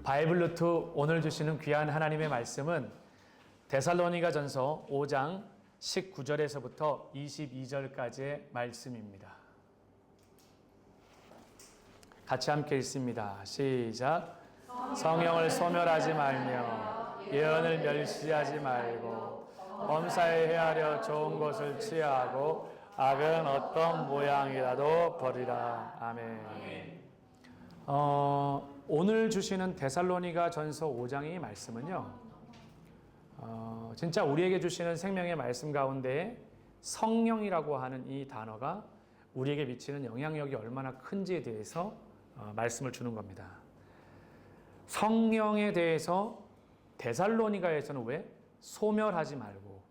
바이블루트 오늘 주시는 귀한 하나님의 말씀은 데살로니가전서 5장 19절에서부터 22절까지의 말씀입니다. 같이 함께 읽습니다. 시작. 성령을 소멸하지 말며 예언을 멸시하지 말고 범사에 헤아려 좋은 것을 취하고 악은 어떤 모양이라도 버리라. 아멘. 오늘 주시는 데살로니가전서 5장의 말씀은요, 진짜 우리에게 주시는 생명의 말씀 가운데 성령이라고 하는 이 단어가 우리에게 미치는 영향력이 얼마나 큰지에 대해서 말씀을 주는 겁니다. 성령에 대해서 데살로니가에서는 왜 소멸하지 말고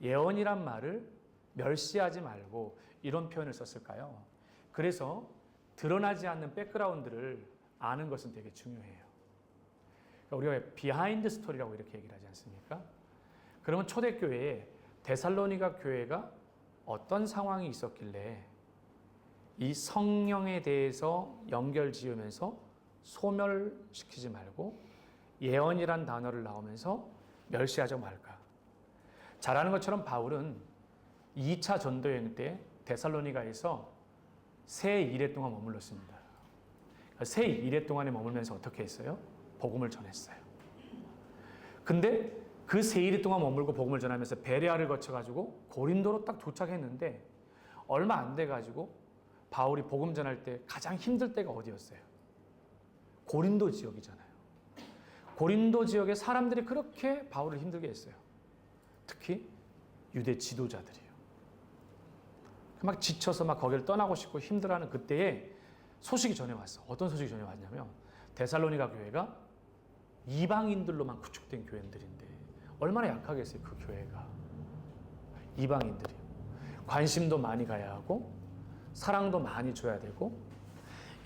예언이란 말을 멸시하지 말고 이런 표현을 썼을까요? 그래서 드러나지 않는 백그라운드를 아는 것은 되게 중요해요. 그러니까 우리가 비하인드 스토리라고 이렇게 얘기를 하지 않습니까? 그러면 초대교회에 데살로니가 교회가 어떤 상황이 있었길래 이 성령에 대해서 연결 지으면서 소멸시키지 말고 예언이란 단어를 나오면서 멸시하지 말까? 잘 아는 것처럼 바울은 2차 전도여행 때 데살로니가에서 새 1회 동안 머물렀습니다. 새 1회 동안에 머물면서 어떻게 했어요? 복음을 전했어요. 근데 그 새 1회 동안 머물고 복음을 전하면서 베레아를 거쳐가지고 고린도로 딱 도착했는데 얼마 안 돼가지고 바울이 복음 전할 때 가장 힘들 때가 어디였어요? 고린도 지역이잖아요. 고린도 지역의 사람들이 그렇게 바울을 힘들게 했어요. 특히 유대 지도자들이요. 막 지쳐서 막 거기를 떠나고 싶고 힘들어하는 그때에 소식이 전해왔어. 어떤 소식이 전해왔냐면 데살로니가 교회가 이방인들로만 구축된 교회들인데 얼마나 약하겠어요, 그 교회가. 이방인들이요. 관심도 많이 가야 하고 사랑도 많이 줘야 되고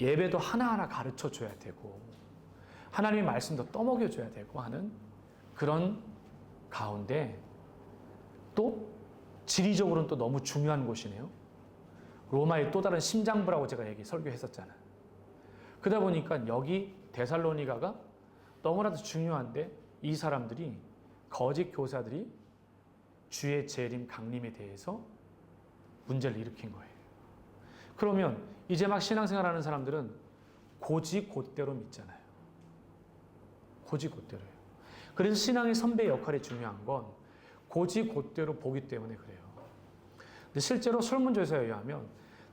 예배도 하나하나 가르쳐 줘야 되고 하나님의 말씀도 떠먹여 줘야 되고 하는 그런 가운데 또 지리적으로는 또 너무 중요한 곳이네요. 로마의 또 다른 심장부라고 제가 설교했었잖아요. 그러다 보니까 여기 데살로니가가 너무나도 중요한데 이 사람들이 거짓 교사들이 주의 재림 강림에 대해서 문제를 일으킨 거예요. 그러면 이제 막 신앙생활하는 사람들은 고지곧대로 믿잖아요. 고지곧대로요. 그래서 신앙의 선배 역할이 중요한 건 고지곧대로 보기 때문에 그래요. 근데 실제로 설문조사에 의하면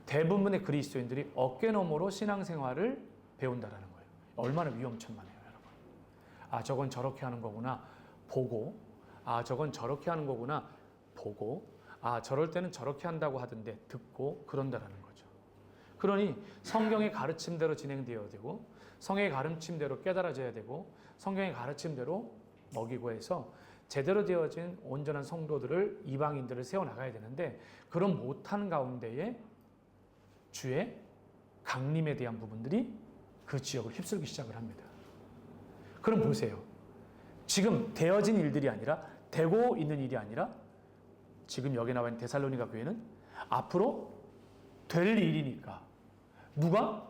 대부분의 그리스도인들이 어깨너머로 신앙생활을 배운다라는 거예요. 얼마나 위험천만해요, 여러분. 아, 저건 저렇게 하는 거구나 보고, 아, 저건 저렇게 하는 거구나 보고, 아, 저럴 때는 저렇게 한다고 하던데 듣고 그런다라는 거죠. 그러니 성경의 가르침대로 진행되어야 되고 성경의 가르침대로 깨달아져야 되고 성경의 가르침대로 먹이고 해서 제대로 되어진 온전한 성도들을 이방인들을 세워나가야 되는데 그런 못하는 가운데에 주의 강림에 대한 부분들이 그 지역을 휩쓸기 시작을 합니다. 그럼 보세요. 지금 되어진 일들이 아니라 되고 있는 일이 아니라 지금 여기 나와 있는 데살로니가 교회는 앞으로 될 일이니까 누가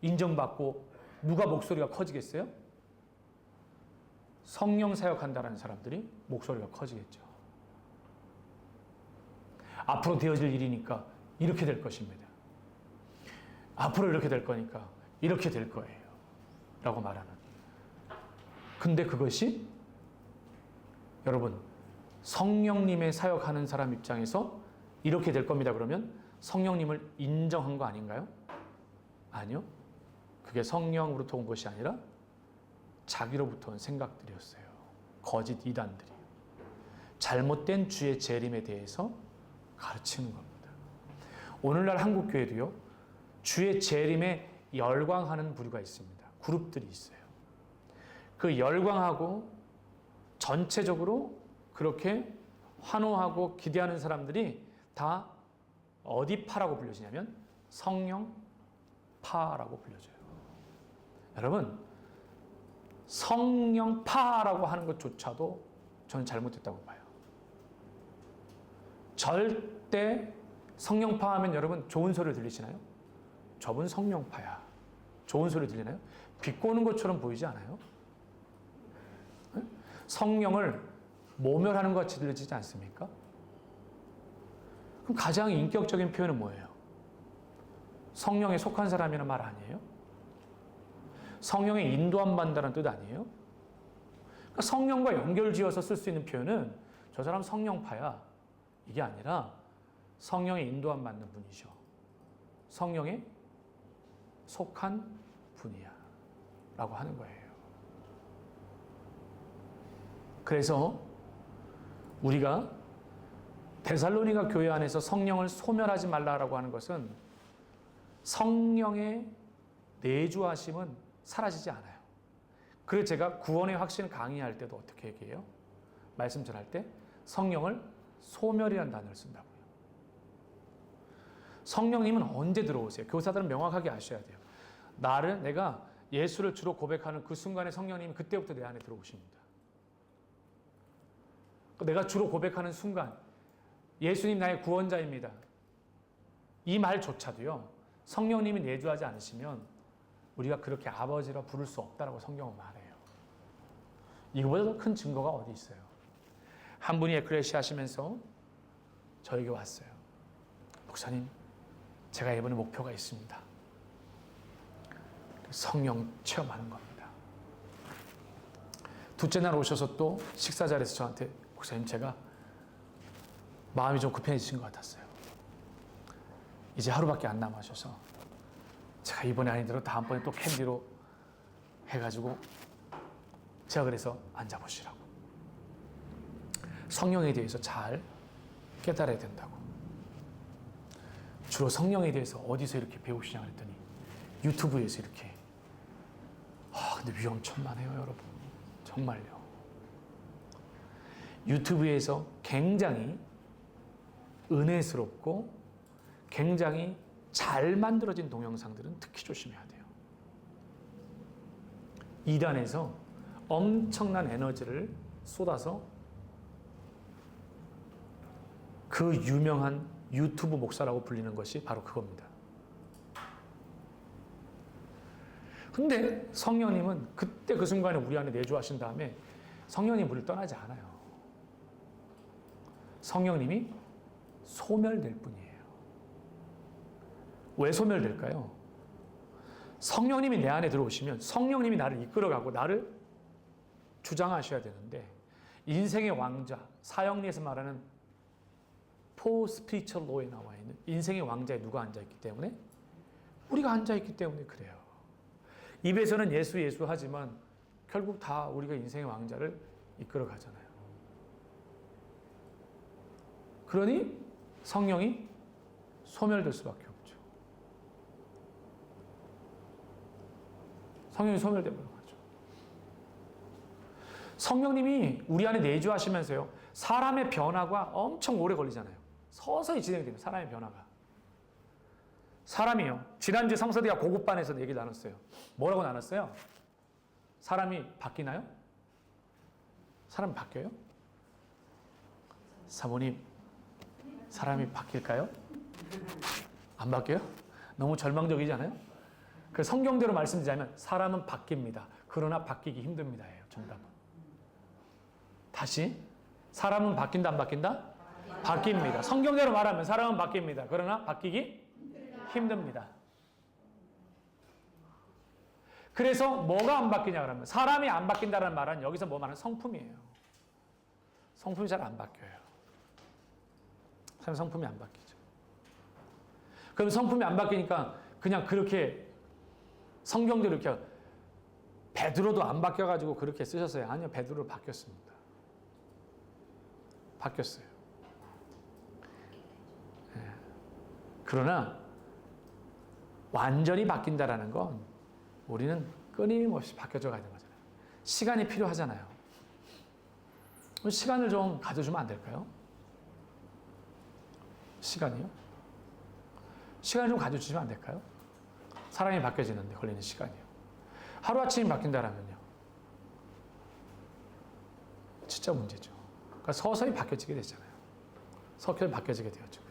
인정받고 누가 목소리가 커지겠어요? 성령 사역한다는 사람들이 목소리가 커지겠죠. 앞으로 되어질 일이니까 이렇게 될 것입니다. 앞으로 이렇게 될 거니까 이렇게 될 거예요. 라고 말하는. 근데 그것이 여러분 성령님의 사역하는 사람 입장에서 이렇게 될 겁니다. 그러면 성령님을 인정한 거 아닌가요? 아니요. 그게 성령으로부터 온 것이 아니라 자기로부터 온 생각들이었어요. 거짓 이단들이. 잘못된 주의 재림에 대해서 가르치는 겁니다. 오늘날 한국교회도요. 주의 재림에 열광하는 부류가 있습니다. 그룹들이 있어요. 그 열광하고 전체적으로 그렇게 환호하고 기대하는 사람들이 다 어디 파라고 불려지냐면 성령파라고 불려져요. 여러분 성령파라고 하는 것조차도 저는 잘못됐다고 봐요. 절대 성령파 하면 여러분 좋은 소리를 들리시나요? 저분 성령파야. 좋은 소리 들리나요? 비꼬는 것처럼 보이지 않아요? 성령을 모멸하는 것 같이 들리지 않습니까? 그럼 가장 인격적인 표현은 뭐예요? 성령에 속한 사람이라는 말 아니에요? 성령의 인도함 받는다는 뜻 아니에요? 그러니까 성령과 연결지어서 쓸 수 있는 표현은 저 사람 성령파야. 이게 아니라 성령의 인도함 받는 분이죠. 성령에 속한 분이야. 라고 하는 거예요. 그래서 우리가 데살로니가 교회 안에서 성령을 소멸하지 말라라고 하는 것은 성령의 내주하심은 사라지지 않아요. 그래서 제가 구원의 확신 강의할 때도 어떻게 얘기해요? 말씀 전할 때 성령을 소멸이라는 단어를 쓴다고요. 성령님은 언제 들어오세요? 교사들은 명확하게 아셔야 돼요. 내가 예수를 주로 고백하는 그 순간에 성령님이 그때부터 내 안에 들어오십니다. 내가 주로 고백하는 순간 예수님 나의 구원자입니다. 이 말조차도요. 성령님이 내주하지 않으시면 우리가 그렇게 아버지라 부를 수 없다라고 성경은 말해요. 이거보다 더 큰 증거가 어디 있어요? 한 분이 에클레시아 하시면서 저에게 왔어요. 목사님, 제가 이번에 목표가 있습니다. 성령 체험하는 겁니다. 둘째 날 오셔서 또 식사 자리에서 저한테 목사님, 제가 마음이 좀 급해지신 것 같았어요. 이제 하루밖에 안 남으셔서 제가 이번에 아니더라도 다음번에 또 캔디로 해가지고 제가 그래서 앉아보시라고. 성령에 대해서 잘 깨달아야 된다고. 주로 성령에 대해서 어디서 이렇게 배우시냐 그랬더니 유튜브에서 이렇게. 근데 위험천만해요, 여러분. 정말요. 유튜브에서 굉장히 은혜스럽고 굉장히 잘 만들어진 동영상들은 특히 조심해야 돼요. 이단에서 엄청난 에너지를 쏟아서 그 유명한 유튜브 목사라고 불리는 것이 바로 그겁니다. 근데 성령님은 그때 그 순간에 우리 안에 내주하신 다음에 성령님 우리를 떠나지 않아요. 성령님이 소멸될 뿐이에요. 왜 소멸될까요? 성령님이 내 안에 들어오시면 성령님이 나를 이끌어가고 나를 주장하셔야 되는데 인생의 왕자, 사형리에서 말하는 포 스피리처럴 로에 나와 있는 인생의 왕자에 누가 앉아있기 때문에? 우리가 앉아있기 때문에 그래요. 입에서는 예수 예수 하지만 결국 다 우리가 인생의 왕자를 이끌어가잖아요. 그러니 성령이 소멸될 수밖에 없죠. 성령이 소멸되는 거죠. 성령님이 우리 안에 내주하시면서요. 사람의 변화가 엄청 오래 걸리잖아요. 서서히 진행이 됩니다. 사람의 변화가. 사람이요. 지난주 성서대학 고급반에서 얘기 나눴어요. 뭐라고 나눴어요? 사람이 바뀌나요? 사람이 바뀌어요? 사모님, 사람이 바뀔까요? 안 바뀌어요? 너무 절망적이지 않아요? 그 성경대로 말씀드리자면 사람은 바뀝니다. 그러나 바뀌기 힘듭니다. 예요. 정답은. 다시. 사람은 바뀐다 안 바뀐다? 바뀝니다. 성경대로 말하면 사람은 바뀝니다. 그러나 바뀌기 힘듭니다. 그래서 뭐가 안 바뀌냐 그러면 사람이 안 바뀐다는 말은 여기서 뭐 말하는 성품이에요. 성품이 잘 안 바뀌어요. 성품이 안 바뀌죠. 그럼 성품이 안 바뀌니까 그냥 그렇게 성경대로 이렇게 베드로도 안 바뀌어가지고 그렇게 쓰셨어요. 아니요, 베드로 바뀌었습니다. 바뀌었어요. 그러나 완전히 바뀐다라는 건 우리는 끊임없이 바뀌어져 가야 되는 거잖아요. 시간이 필요하잖아요. 시간을 좀 가져주면 안 될까요? 시간이요? 시간을 좀 가져주시면 안 될까요? 사람이 바뀌어지는데 걸리는 시간이요. 하루아침이 바뀐다라면요. 진짜 문제죠. 그러니까 서서히 바뀌어지게 되잖아요. 서서히 바뀌어지게 되었죠.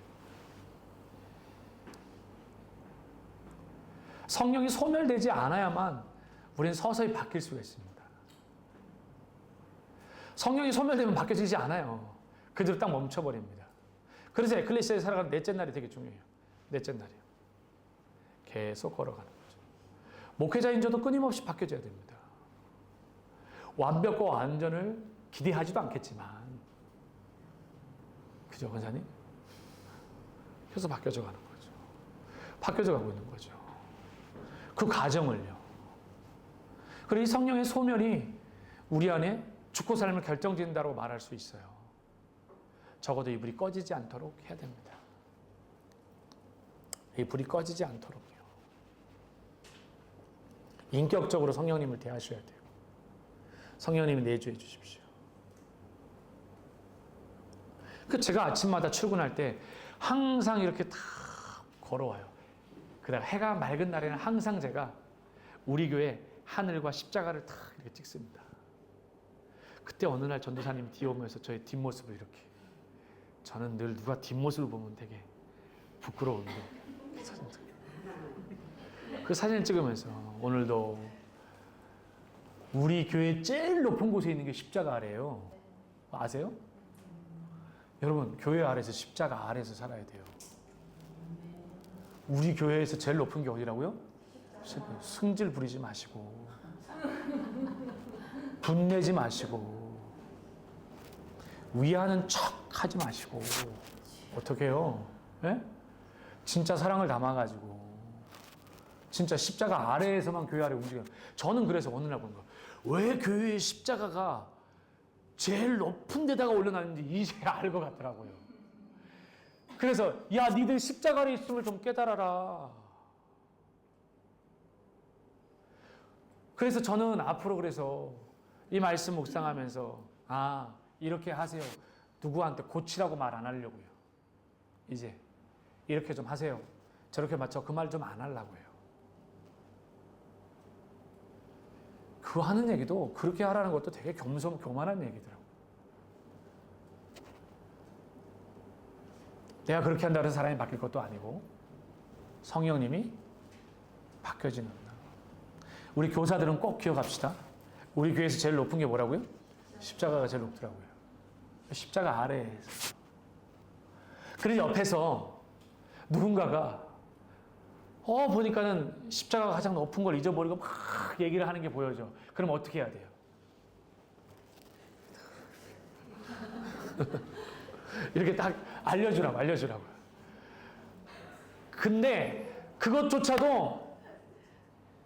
성령이 소멸되지 않아야만 우리는 서서히 바뀔 수가 있습니다. 성령이 소멸되면 바뀌어지지 않아요. 그대로 딱 멈춰버립니다. 그래서 에클레시아에 살아가는 넷째 날이 되게 중요해요. 넷째 날이요. 계속 걸어가는 거죠. 목회자인 저도 끊임없이 바뀌어져야 됩니다. 완벽과 완전을 기대하지도 않겠지만, 그죠, 권사님? 계속 바뀌어져 가는 거죠. 바뀌어져 가고 있는 거죠. 그 과정을요. 그리고 이 성령의 소멸이 우리 안에 죽고 삶을 결정짓는다고 말할 수 있어요. 적어도 이 불이 꺼지지 않도록 해야 됩니다. 이 불이 꺼지지 않도록요. 인격적으로 성령님을 대하셔야 돼요. 성령님이 내주해 주십시오. 제가 아침마다 출근할 때 항상 이렇게 다 걸어와요. 그다가 해가 맑은 날에는 항상 제가 우리 교회 하늘과 십자가를 다 이렇게 찍습니다. 그때 어느 날 전도사님이 뒤에 오면서 저의 뒷모습을 이렇게, 저는 늘 누가 뒷모습을 보면 되게 부끄러운데 그 사진을 찍으면서 오늘도 우리 교회 제일 높은 곳에 있는 게 십자가 아래예요. 아세요? 여러분, 교회 아래에서 십자가 아래에서 살아야 돼요. 우리 교회에서 제일 높은 게 어디라고요? 승질 부리지 마시고, 분내지 마시고, 위하는 척 하지 마시고, 어떻게 해요? 네? 진짜 사랑을 담아가지고, 진짜 십자가 아래에서만 교회 아래 움직여요. 저는 그래서 어느 날 보는 거예요. 왜 교회의 십자가가 제일 높은 데다가 올려놨는지 이제 알 것 같더라고요. 그래서 야, 니들 십자가 아래 있음을 좀 깨달아라. 그래서 저는 앞으로 그래서 이 말씀 묵상하면서 이렇게 하세요. 누구한테 고치라고 말 안 하려고요. 이제 이렇게 좀 하세요. 저렇게 맞춰 그 말 좀 안 하려고요. 그 하는 얘기도 그렇게 하라는 것도 되게 교만한 얘기더라고요. 내가 그렇게 한다고 해서 사람이 바뀔 것도 아니고 성령님이 바뀌어지는 날. 우리 교사들은 꼭 기억합시다. 우리 교회에서 제일 높은 게 뭐라고요? 십자가가 제일 높더라고요. 십자가 아래에서. 그래서 옆에서 누군가가 보니까는 십자가가 가장 높은 걸 잊어버리고 막 얘기를 하는 게 보여져. 그럼 어떻게 해야 돼요? 이렇게 딱 알려주라고. 근데 그것조차도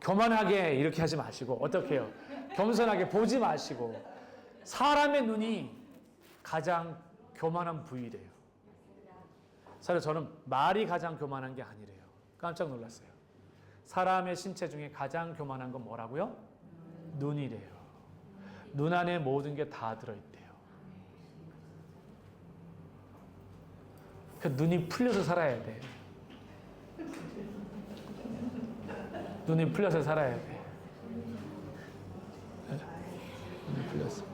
교만하게 이렇게 하지 마시고, 어떻게 해요? 겸손하게 보지 마시고, 사람의 눈이 가장 교만한 부위래요. 사실 저는 말이 가장 교만한 게 아니래요. 깜짝 놀랐어요. 사람의 신체 중에 가장 교만한 건 뭐라고요? 눈이래요. 눈 안에 모든 게 다 들어있대요. 그 눈이 풀려서 살아야 돼. 눈이 풀려서 살아야 돼. 눈이 풀려서.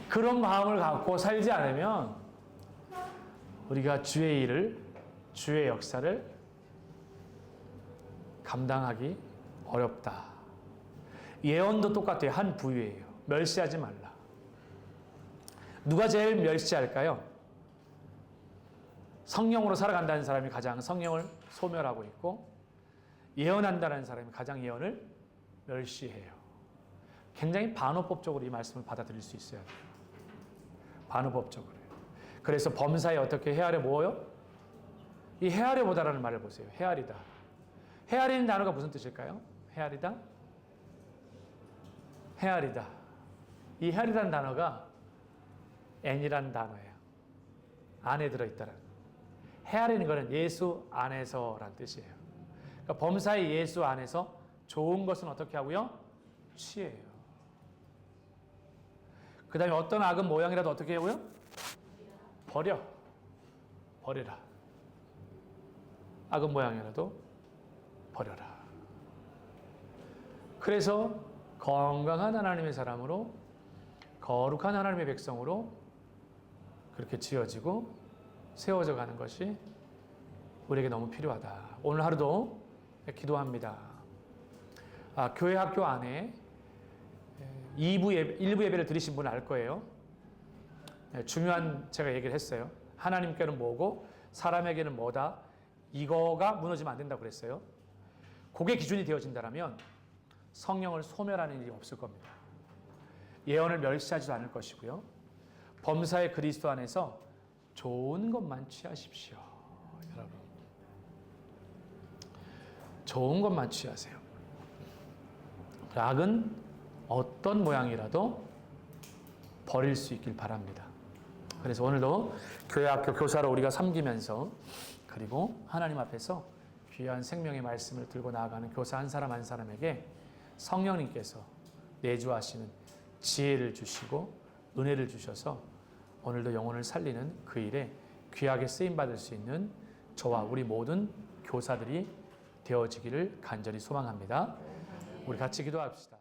그런 마음을 갖고 살지 않으면 우리가 주의 일을, 주의 역사를 감당하기 어렵다. 예언도 똑같아요. 한 부위예요. 멸시하지 말라. 누가 제일 멸시할까요? 성령으로 살아간다는 사람이 가장 성령을 소멸하고 있고, 예언한다는 사람이 가장 예언을 멸시해요. 굉장히 반어법적으로 이 말씀을 받아들일 수 있어야 돼요. 반어법적으로요. 그래서 범사에 어떻게 헤아려 모어요? 이 헤아려 보다라는 말을 보세요. 헤아리다. 헤아리는 단어가 무슨 뜻일까요? 헤아리다? 헤아리다. 이 헤아리다는 단어가 N이라는 단어예요. 안에 들어있다라는. 헤아리는 것은 예수 안에서라는 뜻이에요. 그러니까 범사의 예수 안에서 좋은 것은 어떻게 하고요? 취해요. 그 다음에 어떤 악은 모양이라도 어떻게 하고요? 버려라. 악은 모양이라도 버려라. 그래서 건강한 하나님의 사람으로, 거룩한 하나님의 백성으로 그렇게 지어지고 세워져 가는 것이 우리에게 너무 필요하다. 오늘 하루도 기도합니다. 교회 학교 안에 1부 예배를 들으신 분은 알 거예요. 중요한 제가 얘기를 했어요. 하나님께는 뭐고 사람에게는 뭐다. 이거가 무너지면 안 된다고 그랬어요. 그게 기준이 되어진다면 성령을 소멸하는 일이 없을 겁니다. 예언을 멸시하지도 않을 것이고요. 범사의 그리스도 안에서 좋은 것만 취하십시오. 여러분. 좋은 것만 취하세요. 악은 어떤 모양이라도 버릴 수 있길 바랍니다. 그래서 오늘도 교회 학교 교사로 우리가 섬기면서 그리고 하나님 앞에서 귀한 생명의 말씀을 들고 나아가는 교사 한 사람 한 사람에게 성령님께서 내주하시는 지혜를 주시고 은혜를 주셔서 오늘도 영혼을 살리는 그 일에 귀하게 쓰임받을 수 있는 저와 우리 모든 교사들이 되어지기를 간절히 소망합니다. 우리 같이 기도합시다.